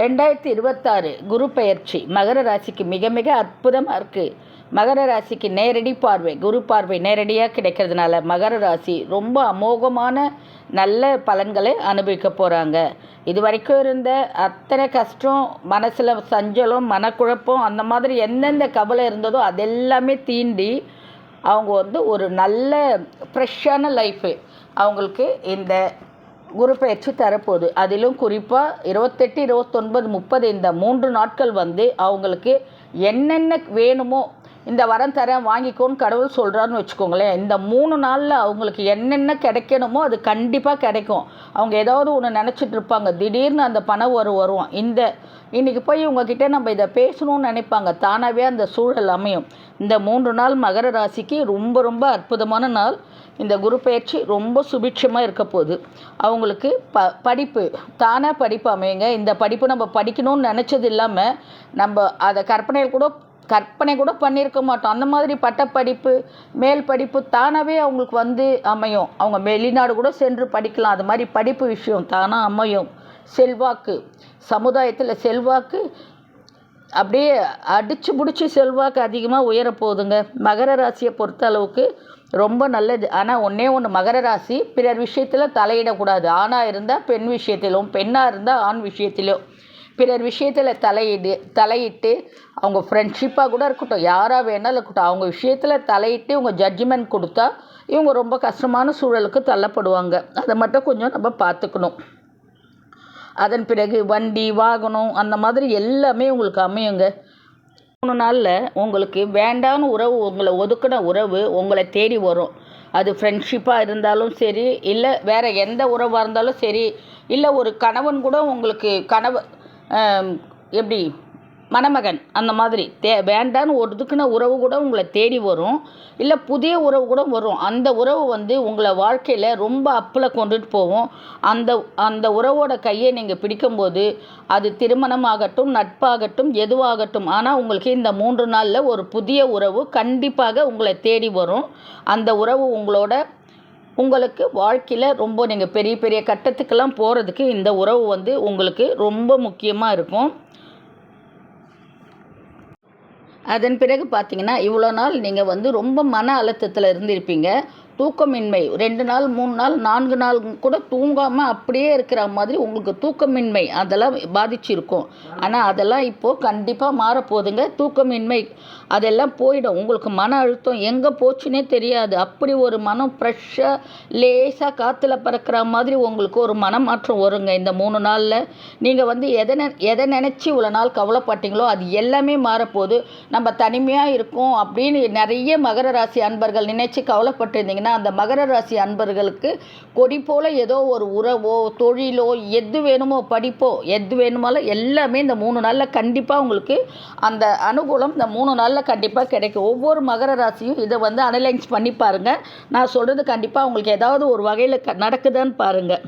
2026 குரு பெயர்ச்சி மகர ராசிக்கு மிக மிக அற்புதமாக இருக்குது. மகர ராசிக்கு நேரடி பார்வை, குரு பார்வை நேரடியாக கிடைக்கிறதுனால மகர ராசி ரொம்ப அமோகமான நல்ல பலன்களை அனுபவிக்க போகிறாங்க. இது வரைக்கும் இருந்த அத்தனை கஷ்டம், மனசில் சஞ்சலம், மனக்குழப்பம், அந்த மாதிரி எந்தெந்த கவலை இருந்ததோ அதெல்லாமே தீண்டி அவங்க ஒரு நல்ல ஃப்ரெஷ்ஷான லைஃபு அவங்களுக்கு இந்த குரு பயிற்சி தரப்போகுது. அதிலும் குறிப்பாக 28, 29, 30 இந்த 3 நாட்கள் அவங்களுக்கு என்னென்ன வேணுமோ இந்த வரம் தரேன் வாங்கிக்கோன்னு கடவுள் சொல்கிறான்னு வச்சுக்கோங்களேன். இந்த 3 நாளில் அவங்களுக்கு என்னென்ன கிடைக்கணுமோ அது கண்டிப்பாக கிடைக்கும். அவங்க ஏதாவது ஒன்று நினச்சிட்டு இருப்பாங்க, திடீர்னு அந்த பணம் வரும். இன்றைக்கி போய் உங்ககிட்ட நம்ம இதை பேசணும்னு நினைப்பாங்க, தானாகவே அந்த சூழல் அமையும். இந்த 3 நாள் மகர ராசிக்கு ரொம்ப ரொம்ப அற்புதமான நாள். இந்த குரு பயிற்சி ரொம்ப சுபிட்சமாக இருக்க போகுது. அவங்களுக்கு படிப்பு தானாக படிப்பு அமையுங்க. இந்த படிப்பு நம்ம படிக்கணும்னு நினச்சது இல்லாமல் நம்ம அதை கற்பனை கூட பண்ணியிருக்க மாட்டோம். அந்த மாதிரி பட்டப்படிப்பு, மேல் படிப்பு தானாகவே அவங்களுக்கு அமையும். அவங்க வெளிநாடு கூட சென்று படிக்கலாம். அது மாதிரி படிப்பு விஷயம் தானாக அமையும். செல்வாக்கு, சமுதாயத்தில் செல்வாக்கு அப்படியே அடித்து பிடிச்சி செல்வாக்கு அதிகமாக உயரப்போகுதுங்க. மகர ராசியை பொறுத்த அளவுக்கு ரொம்ப நல்லது. ஆனால் ஒன்று மகர ராசி பிறர் விஷயத்தில் தலையிடக்கூடாது. ஆணாக இருந்தால் பெண் விஷயத்திலும், பெண்ணாக இருந்தால் ஆண் விஷயத்திலும் பிறர் விஷயத்தில் தலையிட்டு அவங்க ஃப்ரெண்ட்ஷிப்பாக கூட இருக்கட்டும், யாராக வேணாலும் இருக்கட்டும், அவங்க விஷயத்தில் தலையிட்டு இவங்க ஜட்ஜ்மெண்ட் கொடுத்தா இவங்க ரொம்ப கஷ்டமான சூழலுக்கு தள்ளப்படுவாங்க. அதை மட்டும் கொஞ்சம் நம்ம பார்த்துக்கணும். அதன் பிறகு வண்டி, வாகனம் அந்த மாதிரி எல்லாமே உங்களுக்கு அமையுங்க. 3 நாளில் உங்களுக்கு வேண்டான உறவு, உங்களை ஒதுக்கின உறவு உங்களை தேடி வரும். அது ஃப்ரெண்ட்ஷிப்பாக இருந்தாலும் சரி, இல்லை வேறு எந்த உறவாக இருந்தாலும் சரி, இல்லை ஒரு கணவன் கூட உங்களுக்கு எப்படி மணமகன் அந்த மாதிரி வேண்டான்னு ஒதுக்கின உறவு கூட உங்களை தேடி வரும். இல்லை புதிய உறவு கூட வரும். அந்த உறவு உங்களை வாழ்க்கையில் ரொம்ப அப்பில் கொண்டுட்டு போகும். அந்த உறவோட கையை நீங்கள் பிடிக்கும்போது அது திருமணமாகட்டும், நட்பாகட்டும், எதுவாகட்டும், ஆனால் உங்களுக்கு இந்த 3 நாளில் ஒரு புதிய உறவு கண்டிப்பாக உங்களை தேடி வரும். அந்த உறவு உங்களுக்கு வாழ்க்கையில் ரொம்ப நீங்கள் பெரிய பெரிய கட்டத்துக்கெல்லாம் போகிறதுக்கு இந்த உறவு உங்களுக்கு ரொம்ப முக்கியமாக இருக்கும். அதன் பிறகு பார்த்தீங்கன்னா, இவ்வளோ நாள் நீங்கள் ரொம்ப மன அழுத்தத்தில் இருந்திருப்பீங்க. தூக்கமின்மை 2 நாள், 3 நாள், 4 நாள் கூட தூங்காமல் அப்படியே இருக்கிற மாதிரி உங்களுக்கு தூக்கமின்மை அதெல்லாம் பாதிச்சிருக்கும். ஆனால் அதெல்லாம் இப்போது கண்டிப்பாக மாறப்போகுதுங்க. தூக்கமின்மை அதெல்லாம் போயிடும். உங்களுக்கு மன அழுத்தம் எங்கே போச்சுன்னே தெரியாது. அப்படி ஒரு மனம் ஃப்ரெஷ்ஷாக லேசாக காற்றுல பறக்கிற மாதிரி உங்களுக்கு ஒரு மனமாற்றம் வருங்க. இந்த 3 நாளில் நீங்கள் எதை நினச்சி இவ்வளோ நாள் கவலைப்பட்டீங்களோ அது எல்லாமே மாறப்போகுது. நம்ம தனிமையாக இருக்கோம் அப்படின்னு நிறைய மகர ராசி அன்பர்கள் நினைச்சு கவலைப்பட்டிருந்தீங்கன்னா, அந்த மகர ராசி அன்பர்களுக்கு கொடி போல ஏதோ ஒரு உறவோ, தொழிலோ, எது வேணுமோ, படிப்போ, எது வேணுமாலும் எல்லாமே இந்த 3 நாளில் கண்டிப்பாக உங்களுக்கு அந்த அனுகூலம் இந்த 3 நாளில் கண்டிப்பாக கிடைக்கும். ஒவ்வொரு மகர ராசியும் இதை அனலைஸ் பண்ணி பாருங்கள். நான் சொல்கிறது கண்டிப்பாக உங்களுக்கு ஏதாவது ஒரு வகையில் நடக்குதான்னு பாருங்கள்.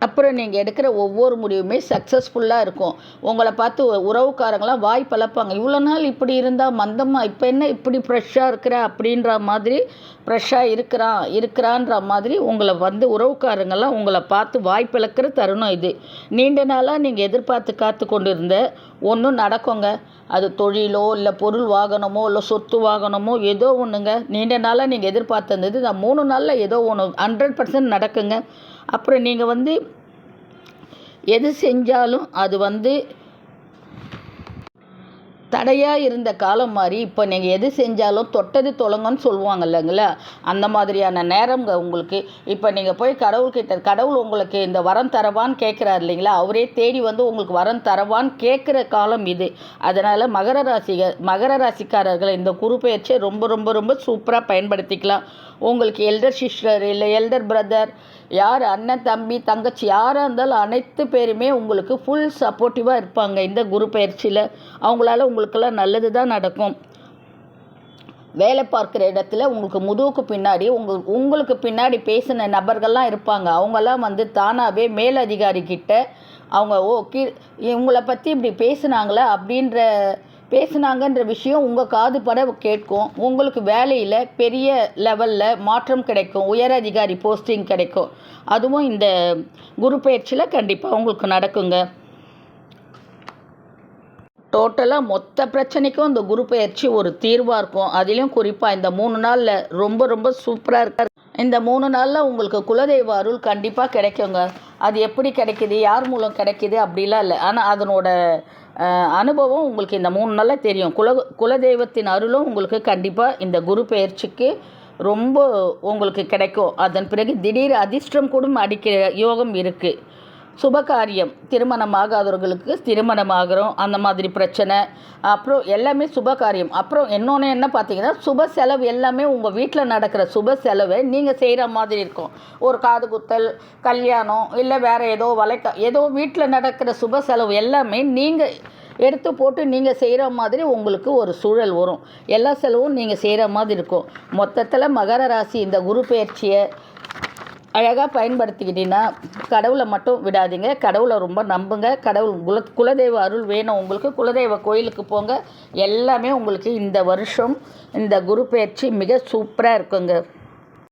அப்புறம் நீங்கள் எடுக்கிற ஒவ்வொரு முடிவுமே சக்ஸஸ்ஃபுல்லாக இருக்கும். உங்களை பார்த்து உறவுக்காரங்களாம் வாய் பழப்பாங்க. இவ்வளோ நாள் இப்படி இருந்தால் மந்தமாக, இப்போ என்ன இப்படி ஃப்ரெஷ்ஷாக இருக்கிற அப்படின்ற மாதிரி, ஃப்ரெஷ்ஷாக இருக்கிறான்ற மாதிரி உங்களை உறவுக்காரங்கள்லாம் உங்களை பார்த்து வாய் பிளக்கிற தருணம் இது. நீண்ட நாளாக நீங்கள் எதிர்பார்த்து காத்து கொண்டு இருந்த ஒன்றும் நடக்குங்க. அது தொழிலோ, இல்லை பொருள் வாகனமோ, இல்லை சொத்து வாகனமோ, ஏதோ ஒன்றுங்க. நீண்ட நாளாக நீங்கள் எதிர்பார்த்துருந்தது இந்த 3 நாளில் ஏதோ ஒன்று 100% நடக்குங்க. அப்புறம் நீங்கள் எது செஞ்சாலும் அது தடையாக இருந்த காலம் மாதிரி இப்போ நீங்கள் எது செஞ்சாலும் தொட்டது தொலைங்கன்னு சொல்லுவாங்க இல்லைங்களா, அந்த மாதிரியான நேரங்க உங்களுக்கு. இப்போ நீங்கள் போய் கடவுள் உங்களுக்கு இந்த வரம் தரவான்னு கேட்குறாரு இல்லைங்களா, அவரே தேடி உங்களுக்கு வரம் தரவான்னு கேட்குற காலம் இது. அதனால் மகர ராசிக்காரர்கள் இந்த குரு பயிற்சியை ரொம்ப ரொம்ப ரொம்ப சூப்பராக பயன்படுத்திக்கலாம். உங்களுக்கு எல்டர் சிஸ்டர், இல்லை எல்டர் பிரதர், யார் அண்ணன், தம்பி, தங்கச்சி யாராக இருந்தாலும் அனைத்து பேருமே உங்களுக்கு ஃபுல் சப்போர்ட்டிவாக இருப்பாங்க இந்த குரு பயிற்சியில். அவங்களால உங்களுக்கெல்லாம் நல்லது தான் நடக்கும். வேலை பார்க்குற இடத்துல உங்களுக்கு முதுகுக்கு பின்னாடி உங்களுக்கு பின்னாடி பேசின நபர்கள்லாம் இருப்பாங்க. அவங்கெல்லாம் தானாகவே மேலதிகாரிக்கிட்ட அவங்க உங்களை பற்றி இப்படி பேசுனாங்களா அப்படின்ற பேசுனாங்கன்ற விஷயம் உங்கள் காது பட கேட்கும். உங்களுக்கு வேலையில் பெரிய லெவலில் மாற்றம் கிடைக்கும், உயர் அதிகாரி போஸ்டிங் கிடைக்கும். அதுவும் இந்த குரு பயிற்சியில் கண்டிப்பாக உங்களுக்கு நடக்குங்க. டோட்டலாக மொத்த பிரச்சனைக்கும் இந்த குரு பயிற்சி ஒரு தீர்வாக இருக்கும். அதிலும் குறிப்பாக இந்த 3 நாளில் ரொம்ப ரொம்ப சூப்பராக இருக்கார். இந்த 3 நாளில் உங்களுக்கு குலதெய்வ அருள் கண்டிப்பாக கிடைக்குங்க. அது எப்படி கிடைக்கிது, யார் மூலம் கிடைக்கிது அப்படிலாம் இல்லை. ஆனால் அதனோட அனுபவம் உங்களுக்கு இந்த 3 நாளில் தெரியும். குலதெய்வத்தின் அருளும் உங்களுக்கு கண்டிப்பாக இந்த குரு பயிற்சிக்கு ரொம்ப உங்களுக்கு கிடைக்கும். அதன் பிறகு திடீர் அதிர்ஷ்டம் கூட அடிக்கிற யோகம் இருக்குது. சுபகாரியம், திருமணம் ஆகாதவர்களுக்கு திருமணம் ஆகிறோம், அந்த மாதிரி பிரச்சனை. அப்புறம் எல்லாமே சுபகாரியம். அப்புறம் இன்னொன்று என்ன பார்த்தீங்கன்னா, சுப செலவு எல்லாமே உங்கள் வீட்டில் நடக்கிற சுப செலவை நீங்கள் செய்கிற மாதிரி இருக்கும். ஒரு காது குத்தல், கல்யாணம், இல்லை வேறு ஏதோ ஏதோ வீட்டில் நடக்கிற சுப செலவு எல்லாமே நீங்கள் எடுத்து போட்டு நீங்கள் செய்கிற மாதிரி உங்களுக்கு ஒரு சூழல் வரும். எல்லா செலவும் நீங்கள் செய்கிற மாதிரி இருக்கும். மொத்தத்தில் மகர ராசி இந்த குரு பயிற்சியை அழகாக பயன்படுத்திக்கிட்டீங்கன்னா கடவுளை மட்டும் விடாதீங்க. கடவுளை ரொம்ப நம்புங்க. கடவுள் குலதெய்வ அருள் வேணும் உங்களுக்கு. குலதெய்வ கோயிலுக்கு போங்க. எல்லாமே உங்களுக்கு இந்த வருஷம் இந்த குரு பயிற்சி மிக சூப்பராக இருக்குங்க.